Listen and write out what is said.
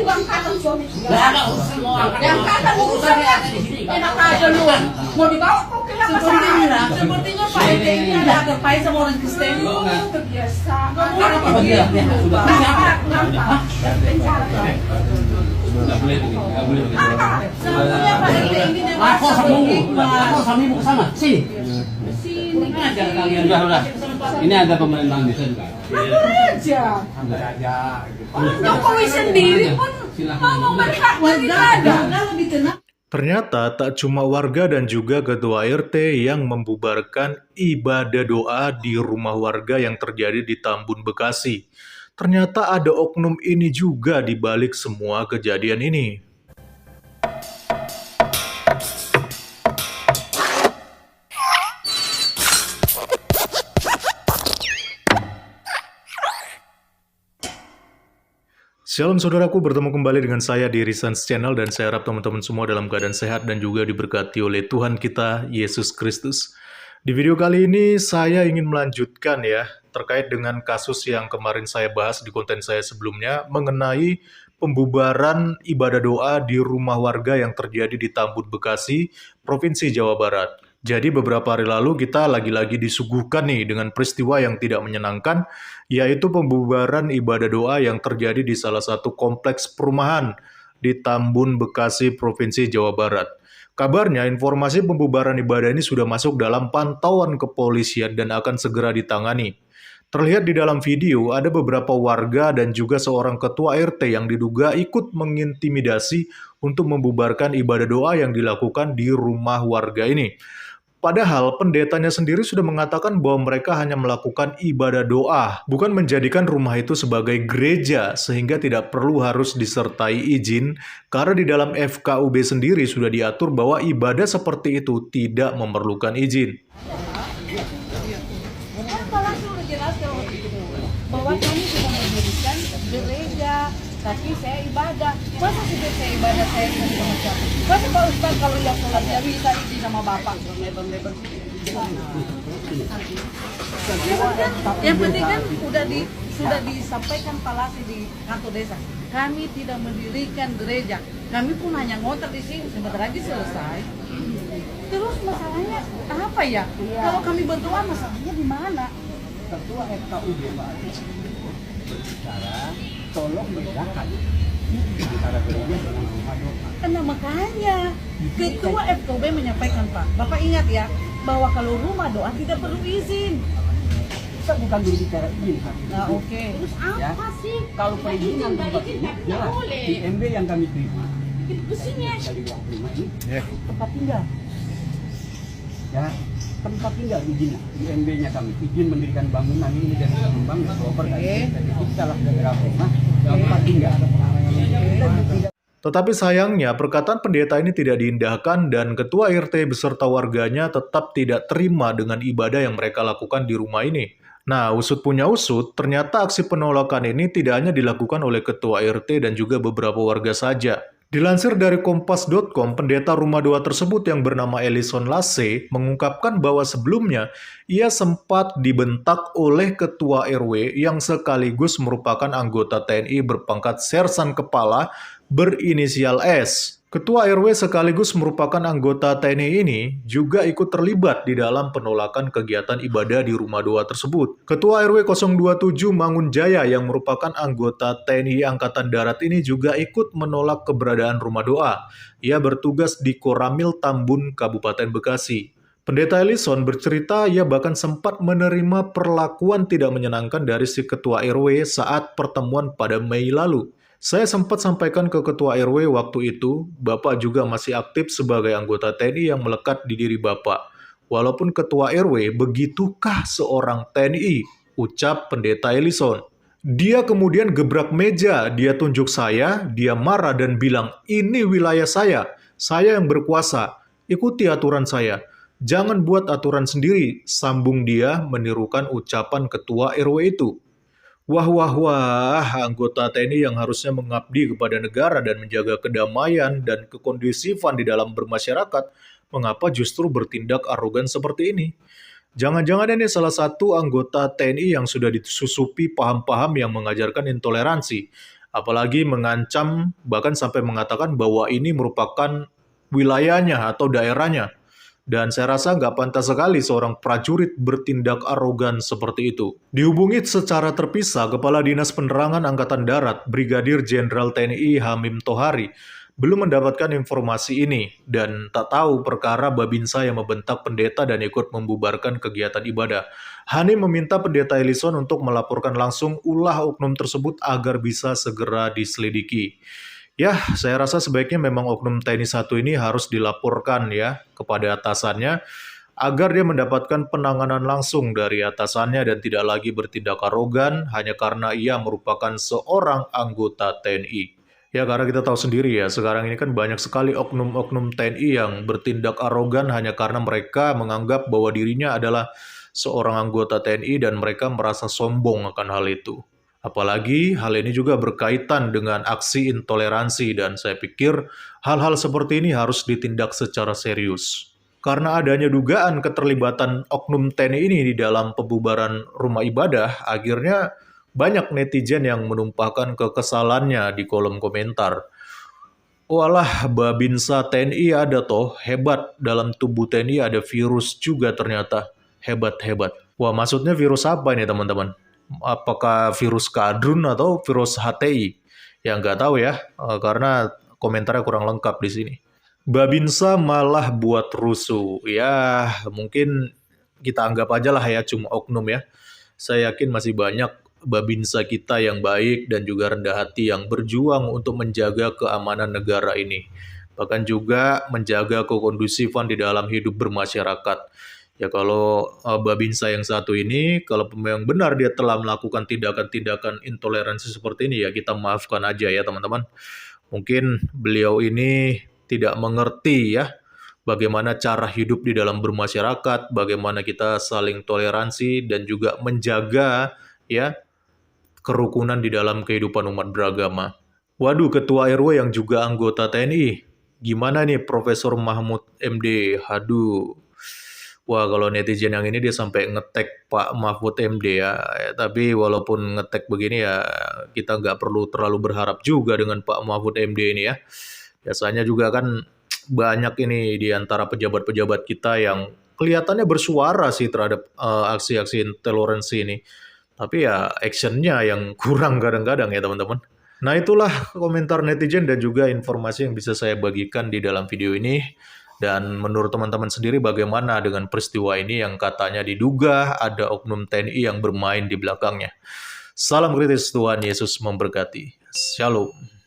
juga angkatan suami. Nggak ada urusan mau angkat. Yang angkatan Urusannya ada di sini. enak aja lu. Mau dibawa kok ke Sepertinya Pak RT ini ada terkait sama orang Kristen. Terbiasa. Apa dia? Sudah. Nggak boleh begitu, nggak boleh begitu. Sepertinya Pak RT ini Aku dewasa sama berhikmat. aku sama ibu ke sana. Sini. Sini Ajar kalian. Sudah. Ini ada pemerintahan di sini, Kak. Aja. Jokowi sendiri pun mau berhak Warga lebih tenang. Ternyata tak cuma warga dan juga ketua RT yang membubarkan ibadah doa di rumah warga yang terjadi di Tambun, Bekasi. Ternyata ada oknum ini juga di balik semua kejadian ini. Shalom saudaraku, bertemu kembali dengan saya di Risans Channel dan saya harap teman-teman semua dalam keadaan sehat dan juga diberkati oleh Tuhan kita, Yesus Kristus. Di video kali ini saya ingin melanjutkan ya, terkait dengan kasus yang kemarin saya bahas di konten saya sebelumnya mengenai pembubaran ibadah doa di rumah warga yang terjadi di Tambun, Bekasi, Provinsi Jawa Barat. Jadi beberapa hari lalu kita lagi-lagi disuguhkan nih dengan peristiwa yang tidak menyenangkan, yaitu pembubaran ibadah doa yang terjadi di salah satu kompleks perumahan di Tambun, Bekasi, Provinsi Jawa Barat. Kabarnya informasi pembubaran ibadah ini sudah masuk dalam pantauan kepolisian dan akan segera ditangani. Terlihat di dalam video ada beberapa warga dan juga seorang ketua RT yang diduga ikut mengintimidasi untuk membubarkan ibadah doa yang dilakukan di rumah warga ini. Padahal pendetanya sendiri sudah mengatakan bahwa mereka hanya melakukan ibadah doa, bukan menjadikan rumah itu sebagai gereja, sehingga tidak perlu harus disertai izin, karena di dalam FKUB sendiri sudah diatur bahwa ibadah seperti itu tidak memerlukan izin. Kalau sudah jelas kalau bahwa kami sudah mendirikan gereja, tapi saya ibadah. Masa sih saya ibadah saya sama siapa? Masa Pak Ustaz kalau yang sholatnya bisa izin sama Bapak? Yang penting kan sudah disampaikan Pak Lasi di kantor desa. Kami tidak mendirikan gereja. Kami pun hanya ngontrak di sini. Sebentar lagi selesai. Terus masalahnya apa ya? Kalau kami berdoa masalahnya di mana? Ketua FKUB Pak berbicara, tolong bedakan antara gereja dengan rumah doa. Nah makanya ketua FKUB menyampaikan Pak, Bapak ingat ya bahwa kalau rumah doa tidak perlu izin. Kita bukan berbicara izin, Pak. Nah oke. Terus Ya. apa sih? Kalau perizinan tempat ini jelas IMB yang kami terima Besinya. dari uang prima ini tempat tinggal. Ya, tempat tinggal izin IMB-nya kami izin mendirikan bangunan ini dan membangun developer dan kita lah daerah rumah tempat tinggal. Tetapi sayangnya perkataan pendeta ini tidak diindahkan dan ketua RT beserta warganya tetap tidak terima dengan ibadah yang mereka lakukan di rumah ini. Nah, usut punya usut, ternyata aksi penolakan ini tidak hanya dilakukan oleh ketua RT dan juga beberapa warga saja. Dilansir dari kompas.com, pendeta rumah doa tersebut yang bernama Ellison Lasse mengungkapkan bahwa sebelumnya ia sempat dibentak oleh ketua RW yang sekaligus merupakan anggota TNI berpangkat sersan kepala berinisial S. Ketua RW sekaligus merupakan anggota TNI ini juga ikut terlibat di dalam penolakan kegiatan ibadah di rumah doa tersebut. Ketua RW 027 Mangunjaya yang merupakan anggota TNI Angkatan Darat ini juga ikut menolak keberadaan rumah doa. Ia bertugas di Koramil Tambun, Kabupaten Bekasi. Pendeta Ellison bercerita ia bahkan sempat menerima perlakuan tidak menyenangkan dari si ketua RW saat pertemuan pada Mei lalu. Saya sempat sampaikan ke ketua RW waktu itu, Bapak juga masih aktif sebagai anggota TNI yang melekat di diri Bapak. Walaupun ketua RW, begitukah seorang TNI? Ucap pendeta Ellison. Dia kemudian gebrak meja, dia tunjuk saya, dia marah dan bilang, ini wilayah saya yang berkuasa, ikuti aturan saya. Jangan buat aturan sendiri, sambung dia menirukan ucapan ketua RW itu. Wah, anggota TNI yang harusnya mengabdi kepada negara dan menjaga kedamaian dan kekondusifan di dalam bermasyarakat, mengapa justru bertindak arogan seperti ini? Jangan-jangan ini salah satu anggota TNI yang sudah disusupi paham-paham yang mengajarkan intoleransi. Apalagi mengancam, bahkan sampai mengatakan bahwa ini merupakan wilayahnya atau daerahnya. Dan saya rasa nggak pantas sekali seorang prajurit bertindak arogan seperti itu. Dihubungi secara terpisah, Kepala Dinas Penerangan Angkatan Darat, Brigadir Jenderal TNI Hamim Tohari, belum mendapatkan informasi ini dan tak tahu perkara Babinsa yang membentak pendeta dan ikut membubarkan kegiatan ibadah. Hamim meminta pendeta Ellison untuk melaporkan langsung ulah oknum tersebut agar bisa segera diselidiki. Ya, saya rasa sebaiknya memang oknum TNI 1 ini harus dilaporkan ya kepada atasannya agar dia mendapatkan penanganan langsung dari atasannya dan tidak lagi bertindak arogan hanya karena ia merupakan seorang anggota TNI. Ya, karena kita tahu sendiri ya, sekarang ini kan banyak sekali oknum-oknum TNI yang bertindak arogan hanya karena mereka menganggap bahwa dirinya adalah seorang anggota TNI dan mereka merasa sombong akan hal itu. Apalagi hal ini juga berkaitan dengan aksi intoleransi dan saya pikir hal-hal seperti ini harus ditindak secara serius. Karena adanya dugaan keterlibatan oknum TNI ini di dalam pembubaran rumah ibadah, akhirnya banyak netizen yang menumpahkan kekesalannya di kolom komentar. Walah, Babinsa TNI ada toh, hebat, dalam tubuh TNI ada virus juga ternyata, hebat-hebat. Wah, maksudnya virus apa ini teman-teman? Apakah virus kadrun atau virus HTI? Ya nggak tahu ya, karena komentarnya kurang lengkap di sini. Babinsa malah buat rusuh. Ya, mungkin kita anggap aja lah ya, cuma oknum ya. Saya yakin masih banyak Babinsa kita yang baik dan juga rendah hati yang berjuang untuk menjaga keamanan negara ini. Bahkan juga menjaga kekondusifan di dalam hidup bermasyarakat. Ya kalau Babinsa yang satu ini, kalau memang benar dia telah melakukan tindakan-tindakan intoleransi seperti ini, ya kita maafkan aja ya teman-teman. Mungkin beliau ini tidak mengerti ya, bagaimana cara hidup di dalam bermasyarakat, bagaimana kita saling toleransi dan juga menjaga ya kerukunan di dalam kehidupan umat beragama. Waduh, ketua RW yang juga anggota TNI. Gimana nih Profesor Mahmud MD? Aduh. Wah, kalau netizen yang ini dia sampai ngetek Pak Mahfud MD ya. Tapi walaupun ngetek begini ya, kita nggak perlu terlalu berharap juga dengan Pak Mahfud MD ini ya. Biasanya juga kan banyak ini di antara pejabat-pejabat kita yang kelihatannya bersuara sih terhadap aksi-aksi intoleransi ini. Tapi ya actionnya yang kurang kadang-kadang ya teman-teman. Nah itulah komentar netizen dan juga informasi yang bisa saya bagikan di dalam video ini. Dan menurut teman-teman sendiri bagaimana dengan peristiwa ini yang katanya diduga ada oknum TNI yang bermain di belakangnya. Salam kritis, Tuhan Yesus memberkati. Shalom.